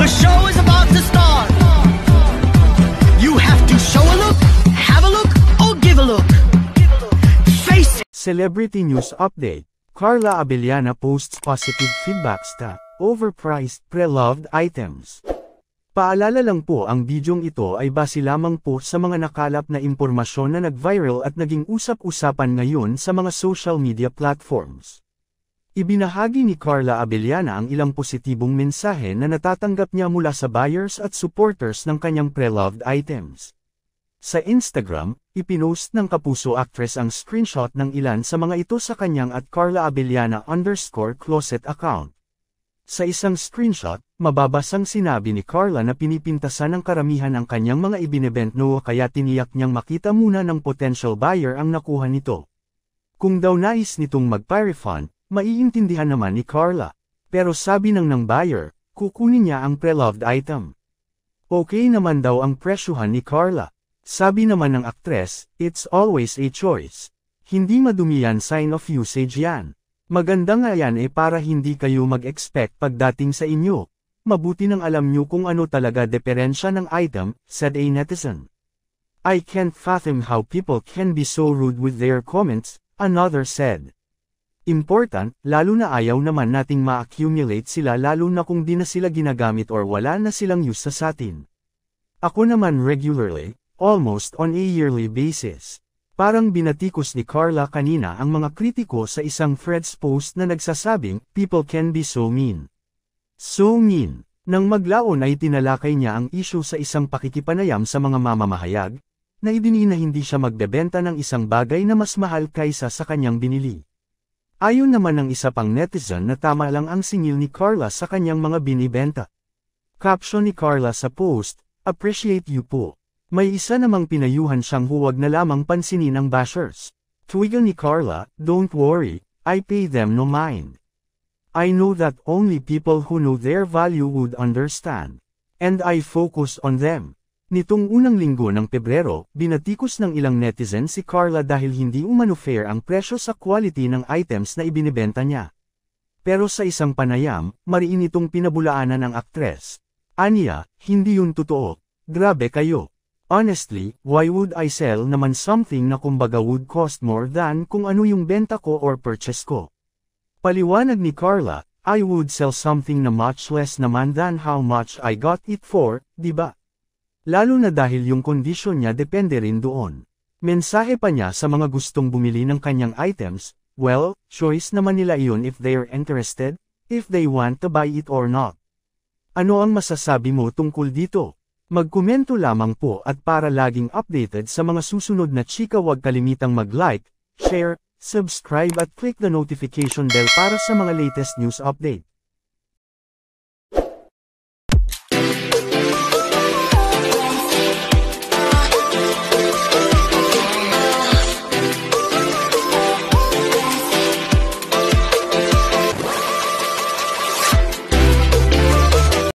The show is about to start. You have to show a look, have a look, or give a look. Face it. Celebrity News Update. Carla Abellana posts positive feedback sa overpriced pre-loved items. Paalala lang po, ang bidyong ito ay base lamang po sa mga nakalap na impormasyon na nag-viral at naging usap-usapan ngayon sa mga social media platforms. Ibinahagi ni Carla Abellana ang ilang positibong mensahe na natatanggap niya mula sa buyers at supporters ng kanyang pre-loved items. Sa Instagram, ipinost ng Kapuso actress ang screenshot ng ilan sa mga ito sa kanyang @CarlaAbellana_closet account. Sa isang screenshot, mababasang sinabi ni Carla na pinipintasan ng karamihan ang kanyang mga ibinebenta kaya tiniyak niyang makita muna ng potential buyer ang nakuha nito. Kung daw nais nitong mag-refund, maiintindihan naman ni Carla. Pero sabi ng buyer, kukunin niya ang pre-loved item. Okay naman daw ang presyuhan ni Carla. Sabi naman ng aktres, it's always a choice. Hindi madumi yan, sign of usage yan. Maganda nga yan para hindi kayo mag-expect pagdating sa inyo. Mabuti nang alam nyo kung ano talaga diferensya ng item, said a netizen. I can't fathom how people can be so rude with their comments, another said. Important, lalo na ayaw naman nating ma-accumulate sila lalo na kung di na sila ginagamit or wala na silang use sa atin. Ako naman regularly, almost on a yearly basis. Parang binatikos ni Carla kanina ang mga kritiko sa isang Threads post na nagsasabing, people can be so mean. So mean. Nang maglaon ay tinalakay niya ang issue sa isang pakikipanayam sa mga mamamahayag, na idiniin na hindi siya magbebenta ng isang bagay na mas mahal kaysa sa kanyang binili. Ayon naman ng isa pang netizen na tama lang ang singil ni Carla sa kanyang mga binibenta. Caption ni Carla sa post, appreciate you po. May isa namang pinayuhan siyang huwag na lamang pansinin ng bashers. Tuwigan ni Carla, don't worry, I pay them no mind. I know that only people who know their value would understand. And I focus on them. Nitong unang linggo ng Pebrero, binatikos ng ilang netizen si Carla dahil hindi umano fair ang presyo sa quality ng items na ibinibenta niya. Pero sa isang panayam, mariin itong pinabulaanan ng aktres. Aniya, hindi yun totoo. Grabe kayo. Honestly, why would I sell naman something na kumbaga would cost more than kung ano yung benta ko or purchase ko? Paliwanag ni Carla, I would sell something na much less naman than how much I got it for, diba? Lalo na dahil yung kondisyon niya depende rin doon. Mensahe pa niya sa mga gustong bumili ng kanyang items, well, choice naman nila iyon if they're interested, if they want to buy it or not. Ano ang masasabi mo tungkol dito? Magkomento lamang po at para laging updated sa mga susunod na chika huwag kalimitang mag-like, share, subscribe at click the notification bell para sa mga latest news update.